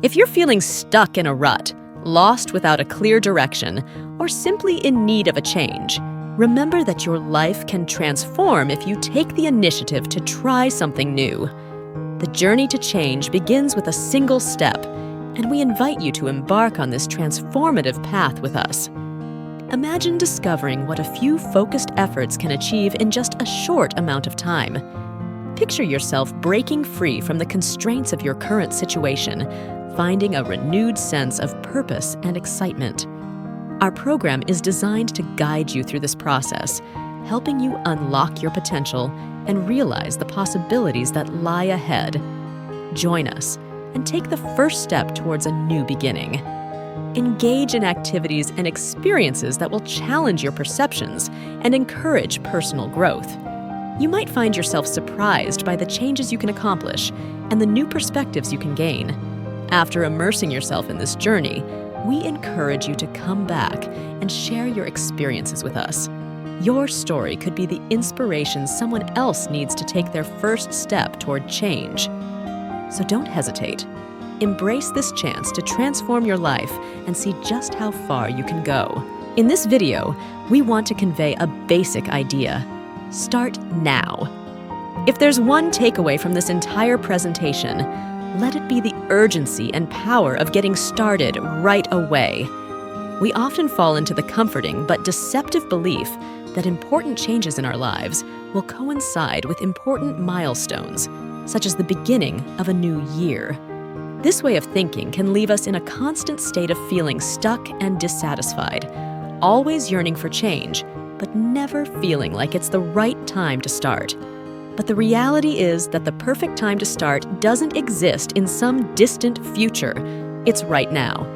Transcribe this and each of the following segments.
If you're feeling stuck in a rut, lost without a clear direction, or simply in need of a change, remember that your life can transform if you take the initiative to try something new. The journey to change begins with a single step, and we invite you to embark on this transformative path with us. Imagine discovering what a few focused efforts can achieve in just a short amount of time. Picture yourself breaking free from the constraints of your current situation, finding a renewed sense of purpose and excitement. Our program is designed to guide you through this process, helping you unlock your potential and realize the possibilities that lie ahead. Join us and take the first step towards a new beginning. Engage in activities and experiences that will challenge your perceptions and encourage personal growth. You might find yourself surprised by the changes you can accomplish and the new perspectives you can gain. After immersing yourself in this journey, we encourage you to come back and share your experiences with us. Your story could be the inspiration someone else needs to take their first step toward change. So don't hesitate. Embrace this chance to transform your life and see just how far you can go. In this video, we want to convey a basic idea. Start now. If there's one takeaway from this entire presentation, let it be the urgency and power of getting started right away. We often fall into the comforting but deceptive belief that important changes in our lives will coincide with important milestones, such as the beginning of a new year. This way of thinking can leave us in a constant state of feeling stuck and dissatisfied, always yearning for change, but never feeling like it's the right time to start. But the reality is that the perfect time to start doesn't exist in some distant future. It's right now.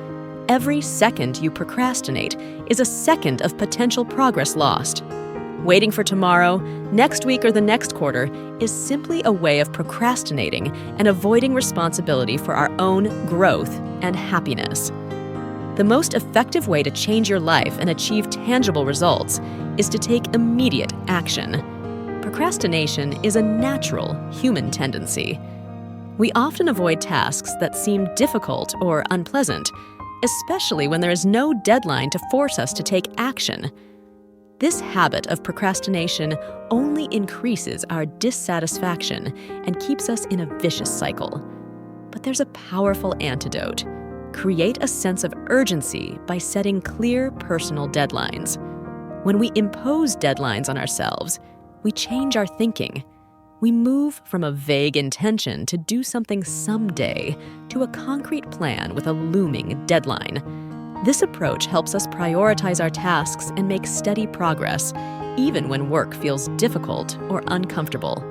Every second you procrastinate is a second of potential progress lost. Waiting for tomorrow, next week, or the next quarter is simply a way of procrastinating and avoiding responsibility for our own growth and happiness. The most effective way to change your life and achieve tangible results is to take immediate action. Procrastination is a natural human tendency. We often avoid tasks that seem difficult or unpleasant, especially when there is no deadline to force us to take action. This habit of procrastination only increases our dissatisfaction and keeps us in a vicious cycle. But there's a powerful antidote. Create a sense of urgency by setting clear personal deadlines. When we impose deadlines on ourselves, we change our thinking. We move from a vague intention to do something someday to a concrete plan with a looming deadline. This approach helps us prioritize our tasks and make steady progress, even when work feels difficult or uncomfortable.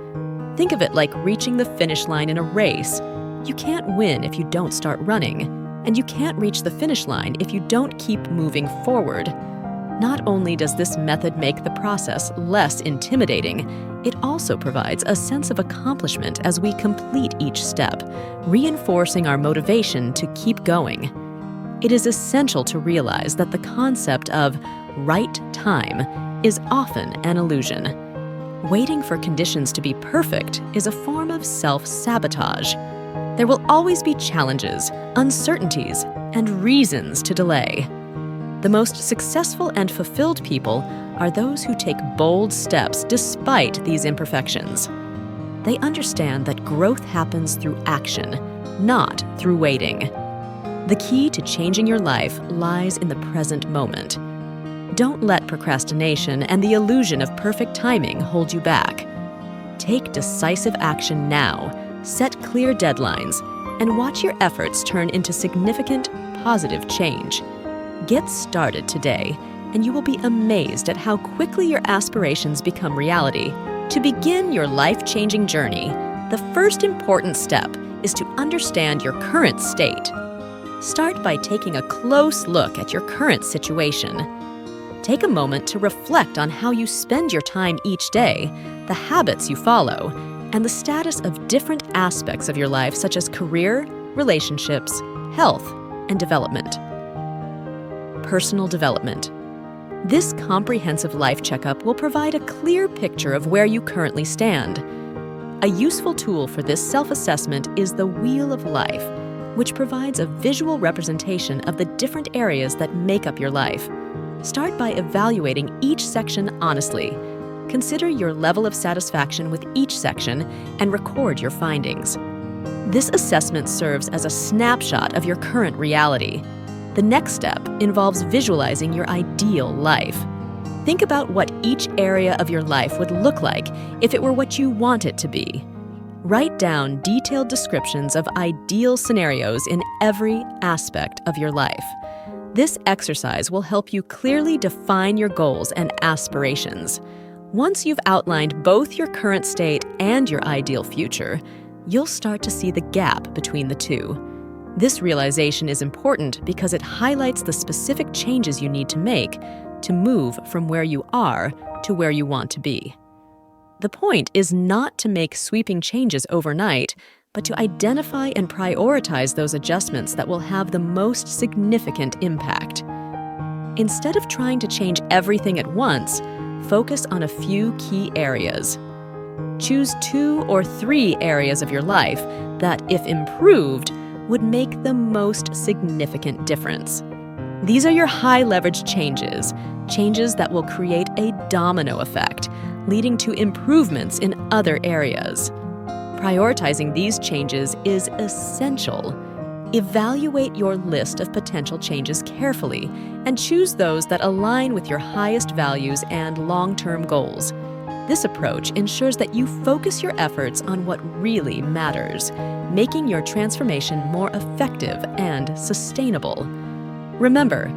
Think of it like reaching the finish line in a race. You can't win if you don't start running, and you can't reach the finish line if you don't keep moving forward. Not only does this method make the process less intimidating, it also provides a sense of accomplishment as we complete each step, reinforcing our motivation to keep going. It is essential to realize that the concept of right time is often an illusion. Waiting for conditions to be perfect is a form of self-sabotage. There will always be challenges, uncertainties, and reasons to delay. The most successful and fulfilled people are those who take bold steps despite these imperfections. They understand that growth happens through action, not through waiting. The key to changing your life lies in the present moment. Don't let procrastination and the illusion of perfect timing hold you back. Take decisive action now, set clear deadlines, and watch your efforts turn into significant, positive change. Get started today, and you will be amazed at how quickly your aspirations become reality. To begin your life-changing journey, the first important step is to understand your current state. Start by taking a close look at your current situation. Take a moment to reflect on how you spend your time each day, the habits you follow, and the status of different aspects of your life such as career, relationships, health, and development. Personal development. This comprehensive life checkup will provide a clear picture of where you currently stand. A useful tool for this self-assessment is the Wheel of Life, which provides a visual representation of the different areas that make up your life. Start by evaluating each section honestly. Consider your level of satisfaction with each section and record your findings. This assessment serves as a snapshot of your current reality. The next step involves visualizing your ideal life. Think about what each area of your life would look like if it were what you want it to be. Write down detailed descriptions of ideal scenarios in every aspect of your life. This exercise will help you clearly define your goals and aspirations. Once you've outlined both your current state and your ideal future, you'll start to see the gap between the two. This realization is important because it highlights the specific changes you need to make to move from where you are to where you want to be. The point is not to make sweeping changes overnight, but to identify and prioritize those adjustments that will have the most significant impact. Instead of trying to change everything at once, focus on a few key areas. Choose 2 or 3 areas of your life that, if improved, would make the most significant difference. These are your high-leverage changes that will create a domino effect, leading to improvements in other areas. Prioritizing these changes is essential. Evaluate your list of potential changes carefully and choose those that align with your highest values and long-term goals. This approach ensures that you focus your efforts on what really matters, making your transformation more effective and sustainable. Remember,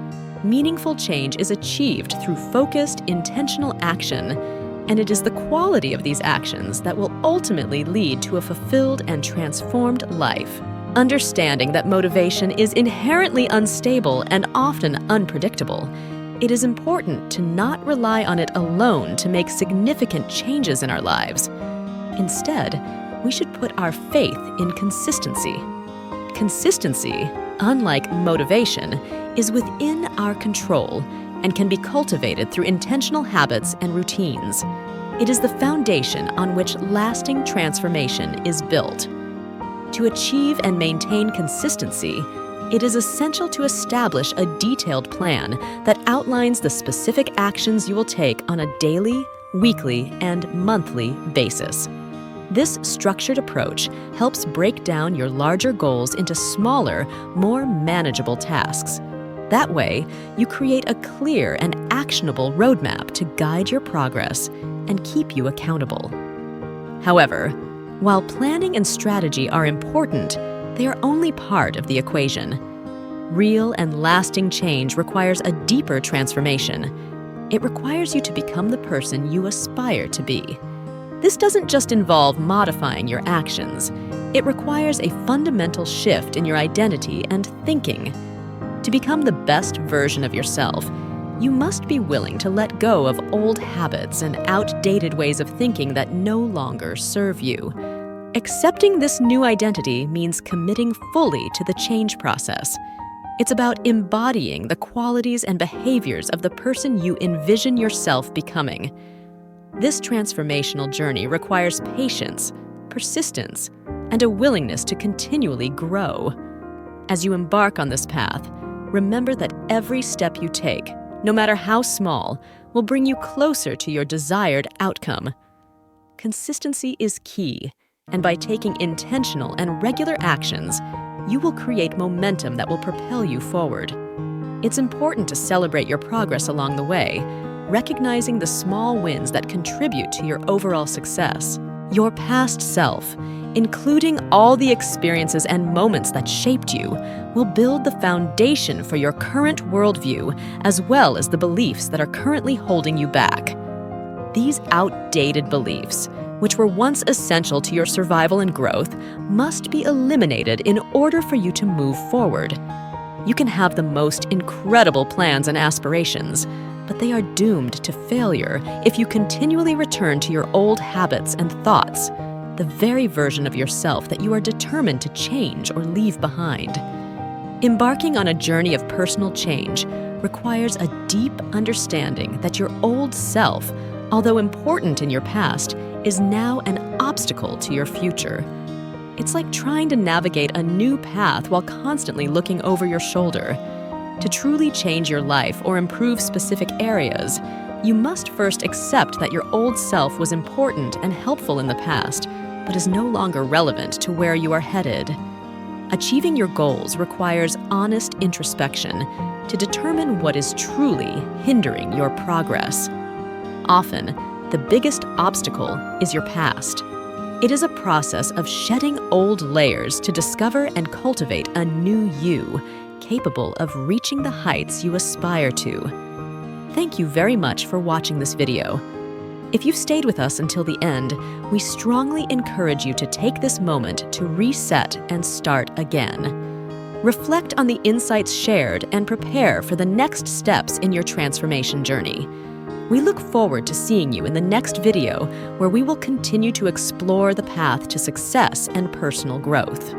meaningful change is achieved through focused, intentional action, and it is the quality of these actions that will ultimately lead to a fulfilled and transformed life. Understanding that motivation is inherently unstable and often unpredictable, it is important to not rely on it alone to make significant changes in our lives. Instead, we should put our faith in consistency. Consistency, unlike motivation, is within our control and can be cultivated through intentional habits and routines. It is the foundation on which lasting transformation is built. To achieve and maintain consistency, it is essential to establish a detailed plan that outlines the specific actions you will take on a daily, weekly, and monthly basis. This structured approach helps break down your larger goals into smaller, more manageable tasks. That way, you create a clear and actionable roadmap to guide your progress and keep you accountable. However, while planning and strategy are important, they are only part of the equation. Real and lasting change requires a deeper transformation. It requires you to become the person you aspire to be. This doesn't just involve modifying your actions. It requires a fundamental shift in your identity and thinking. To become the best version of yourself, you must be willing to let go of old habits and outdated ways of thinking that no longer serve you. Accepting this new identity means committing fully to the change process. It's about embodying the qualities and behaviors of the person you envision yourself becoming. This transformational journey requires patience, persistence, and a willingness to continually grow. As you embark on this path, remember that every step you take, no matter how small, will bring you closer to your desired outcome. Consistency is key, and by taking intentional and regular actions, you will create momentum that will propel you forward. It's important to celebrate your progress along the way, recognizing the small wins that contribute to your overall success. Your past self, including all the experiences and moments that shaped you, will build the foundation for your current worldview as well as the beliefs that are currently holding you back. These outdated beliefs, which were once essential to your survival and growth, must be eliminated in order for you to move forward. You can have the most incredible plans and aspirations, but they are doomed to failure if you continually return to your old habits and thoughts, the very version of yourself that you are determined to change or leave behind. Embarking on a journey of personal change requires a deep understanding that your old self, although important in your past, is now an obstacle to your future. It's like trying to navigate a new path while constantly looking over your shoulder. To truly change your life or improve specific areas, you must first accept that your old self was important and helpful in the past, but is no longer relevant to where you are headed. Achieving your goals requires honest introspection to determine what is truly hindering your progress. Often, the biggest obstacle is your past. It is a process of shedding old layers to discover and cultivate a new you, capable of reaching the heights you aspire to. Thank you very much for watching this video. If you've stayed with us until the end, we strongly encourage you to take this moment to reset and start again. Reflect on the insights shared and prepare for the next steps in your transformation journey. We look forward to seeing you in the next video, where we will continue to explore the path to success and personal growth.